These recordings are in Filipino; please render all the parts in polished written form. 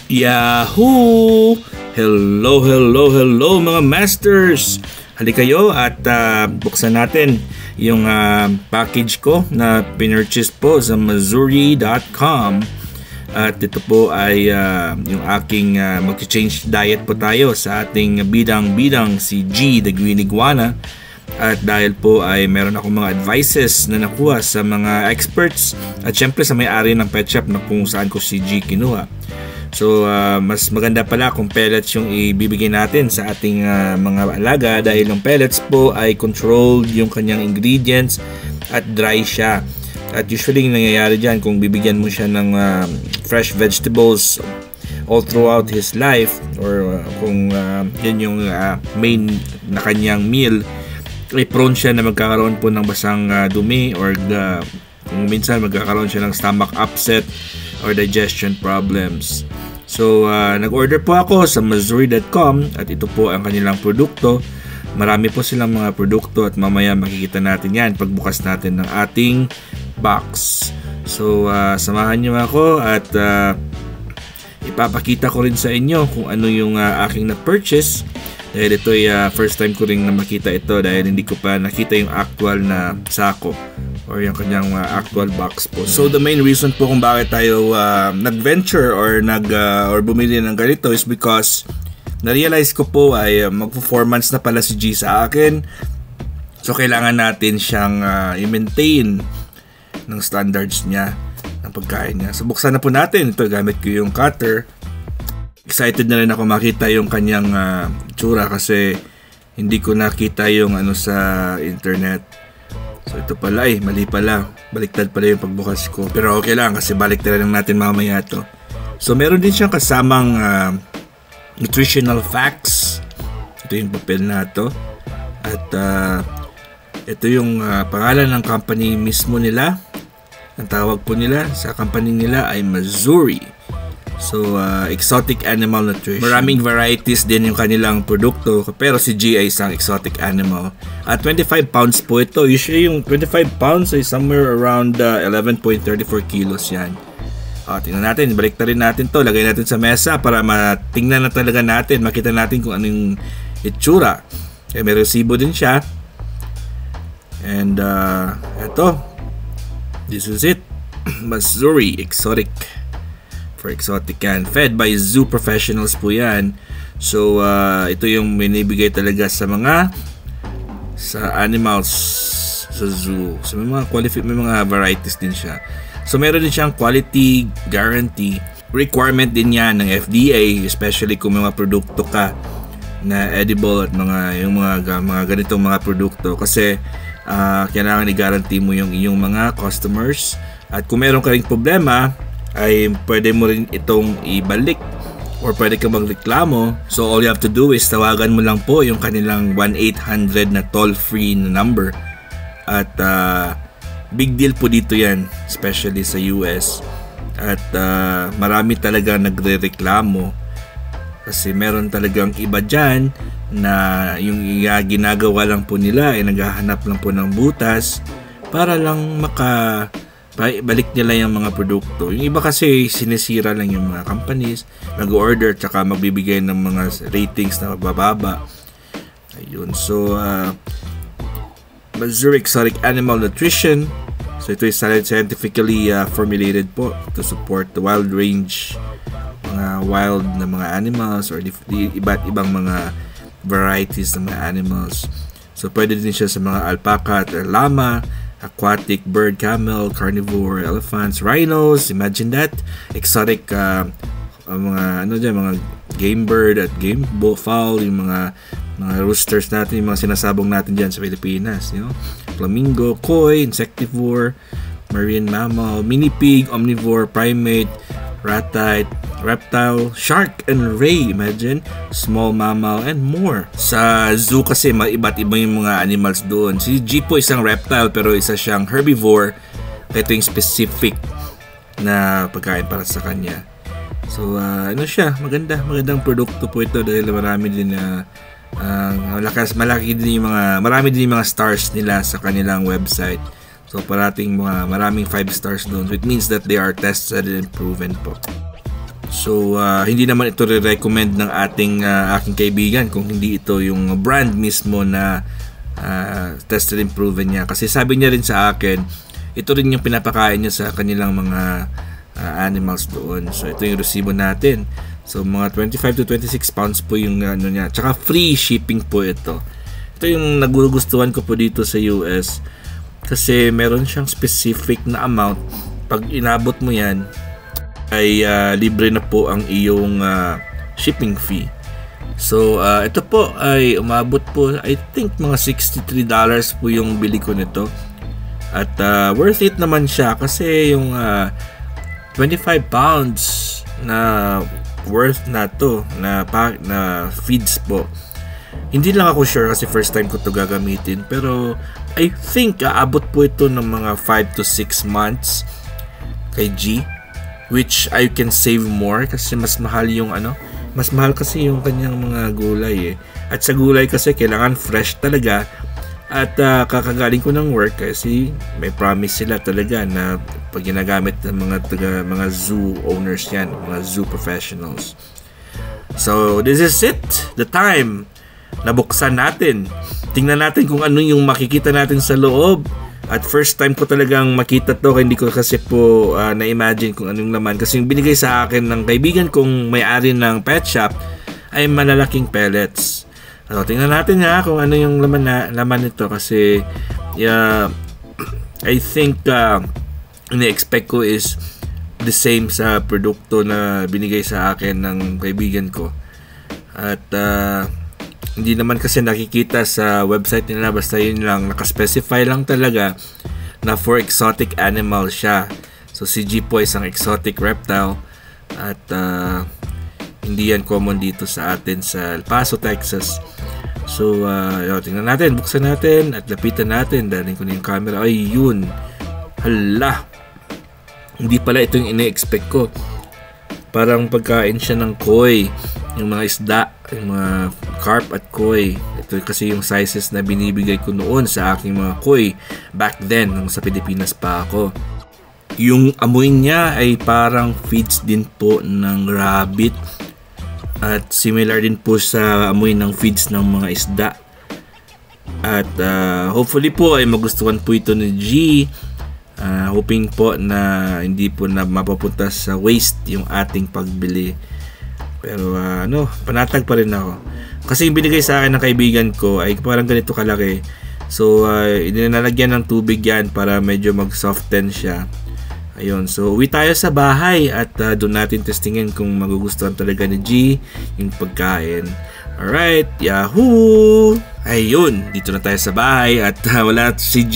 Yahoo! Hello, hello, hello mga masters! Halika kayo at buksan natin yung package ko na pinurchase po sa Mazuri.com. At ito po ay yung aking mag-change diet po tayo sa ating bidang-bidang si G, the Green Iguana. At dahil po ay meron akong mga advices na nakuha sa mga experts at syempre sa may-ari ng pet shop na kung saan ko si G kinuha. So mas maganda pala kung pellets yung ibibigay natin sa ating mga alaga dahil yung pellets po ay controlled yung kanyang ingredients at dry siya. At usually yung nangyayari dyan kung bibigyan mo siya ng fresh vegetables all throughout his life or kung yan yung main na kanyang meal, ay prone siya na magkakaroon po ng basang dumi or kung minsan magkakaroon siya ng stomach upset or digestion problems. So nag-order po ako sa Mazuri.com at ito po ang kanilang produkto. Marami po silang mga produkto at mamaya makikita natin yan pagbukas natin ng ating box. So samahan nyo ako at ipapakita ko rin sa inyo kung ano yung aking na-purchase. Dahil ito ay first time ko rin na makita ito dahil hindi ko pa nakita yung actual na sako or yung kanyang actual box po. So the main reason po kung bakit tayo nag-venture or or bumili ng ganito is because na-realize ko po ay mag-4 months na pala si G sa akin. So kailangan natin siyang i-maintain ng standards niya ng pagkain niya. So buksan na po natin. Ito gamit ko yung cutter. Excited na rin ako makita yung kanyang tsura kasi hindi ko nakita yung ano sa internet. So ito pala mali pala. Baliktad pala yung pagbukas ko. Pero okay lang kasi baliktad lang natin mamaya to. So meron din siyang kasamang nutritional facts. Ito yung papel na to. At ito yung pangalan ng company mismo nila. Ang tawag po nila sa company nila ay Mazuri. So, exotic animal nutrition. Maraming varieties din yung kanilang produkto. Pero si G ay isang exotic animal. At 25 pounds po ito. Usually yung 25 pounds ay somewhere around 11.34 kilos yan. Tingnan natin. Balik na rin natin to. Lagay natin sa mesa para matingnan na talaga natin. Makita natin kung anong itsura. May resibo din siya. And ito. This is it. Mazuri Exotic. For exotic yan. Fed by zoo professionals po yan. So ito yung binibigay talaga sa animals sa zoo. So may mga varieties din siya. So meron din siyang quality guarantee. Requirement din yan ng FDA, especially kung may mga produkto ka na edible at yung mga ganitong mga produkto kasi kailangan i-guarantee mo yung iyong mga customers. At kung meron ka ring problema ay pwede mo rin itong ibalik or pwede ka magreklamo. So all you have to do is tawagan mo lang po yung kanilang 1-800 na toll-free na number. At big deal po dito yan, especially sa US. At marami talaga nagre-reklamo kasi meron talagang iba dyan na yung ginagawa lang po nila ay naghahanap lang po ng butas para lang balik nila yung mga produkto. Yung iba kasi sinisira lang yung mga companies, mag-order tsaka magbibigay ng mga ratings na mabababa. Ayun. So Mazuri Exotic Animal Nutrition. So ito is scientifically formulated po to support the wild range, mga wild na mga animals or iba't ibang mga varieties ng mga animals. So pwede din siya sa mga alpaca at llama, aquatic, bird, camel, carnivore, elephants, rhinos, imagine that, exotic mga game bird at game fowl, yung mga roosters natin, yung mga sinasabong natin dyan sa Pilipinas, flamingo, koi, insectivore, marine mammal, mini pig, omnivore, primate, ratite, reptile, shark and ray, imagine, small mammal and more. Sa zoo kasi iba't iba yung mga animals doon. Si G po isang reptile pero isa siyang herbivore. Ito yung specific na pagkain para sa kanya. So magandang produkto po ito dahil marami din marami din yung mga stars nila sa kanilang website. So maraming 5 stars doon. So it means that they are tested and proven po. So hindi naman ito re-recommend ng aking kaibigan kung hindi ito yung brand mismo na tested and proven niya. Kasi sabi niya rin sa akin, ito rin yung pinapakain niya sa kanilang mga animals doon. So ito yung resibo natin. So mga 25 to 26 pounds po yung ano niya. Tsaka free shipping po ito. Ito yung nagugustuhan ko po dito sa US. Kasi meron siyang specific na amount. Pag inabot mo yan, ay libre na po ang iyong shipping fee. So ito po ay umabot po, I think mga $63 po yung bili ko nito. At worth it naman siya kasi yung 25 pounds na worth na to na feeds po. Hindi lang ako sure kasi first time ko to gagamitin, pero I think aabot po ito ng mga 5 to 6 months kay G, which I can save more kasi mas mahal yung mas mahal kasi yung kanyang mga gulay At sa gulay kasi kailangan fresh talaga. At kakagaling ko ng work kasi may promise sila talaga na pag ginagamit ng mga zoo owners yan, mga zoo professionals. So this is it, the time. Nabuksan natin. Tingnan natin kung ano yung makikita natin sa loob. At first time ko talagang makita to, hindi ko kasi po na-imagine kung anong laman. Kasi yung binigay sa akin ng kaibigan kong may-ari ng pet shop ay malalaking pellets. So, tingnan natin kung ano yung laman nito kasi I think ini-expect ko is the same sa produkto na binigay sa akin ng kaibigan ko. At hindi naman kasi nakikita sa website nila, basta yun lang, nakaspecify lang talaga na for exotic animal siya. So si G po isang exotic reptile at hindi yan common dito sa atin sa El Paso, Texas. So tingnan natin, buksan natin at lapitan natin. Dalhin ko na yung camera. Ay yun, hala, hindi pala ito yung ine-expect ko. Parang pagkain siya ng koi, yung mga isda, yung mga carp at koi. Ito kasi yung sizes na binibigay ko noon sa aking mga koi back then nung sa Pilipinas pa ako. Yung amoy niya ay parang feeds din po ng rabbit at similar din po sa amoy ng feeds ng mga isda. At hopefully po ay magustuhan po ito ni G. Hoping po na hindi po na mapapunta sa waste yung ating pagbili. Pero panatag pa rin ako. Kasi yung binigay sa akin ng kaibigan ko ay parang ganito kalaki. So ininalagyan ng tubig yan para medyo mag-soften siya. Ayun, so uwi tayo sa bahay at doon natin testingin kung magugustuhan talaga ni G yung pagkain. Alright, yahoo! Ayun, dito na tayo sa bahay at wala si G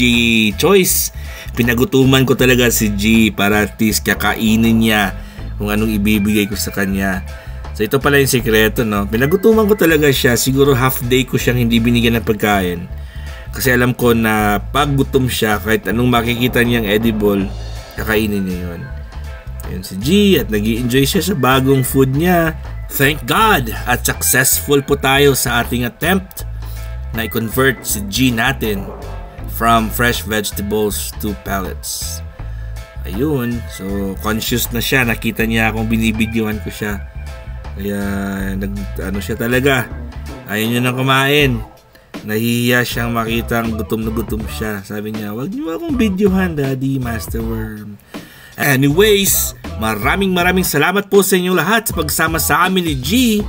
choice. Pinagutuman ko talaga si G para at least kakainin niya kung anong ibibigay ko sa kanya. So ito pala yung sikreto, no? Pinagutuman ko talaga siya. Siguro half day ko siyang hindi binigyan ng pagkain. Kasi alam ko na pag gutom siya, kahit anong makikita niyang edible, kakainin niya yun. Ayun si G at nag-i-enjoy siya sa bagong food niya. Thank God! At successful po tayo sa ating attempt na i-convert si G natin from fresh vegetables to pellets. Ayun, so conscious na siya. Nakita niya akong binibidyohan ko siya. Kaya siya talaga. Ayaw niya nang kumain. Nahihiya siyang makita ang gutom na gutom siya. Sabi niya, wag niyo akong videohan, Daddy Master Worm. Anyways, maraming salamat po sa inyo lahat sa pagsama sa amin ni G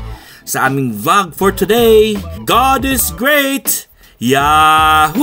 sa aming vlog for today. God is great! Yahoo!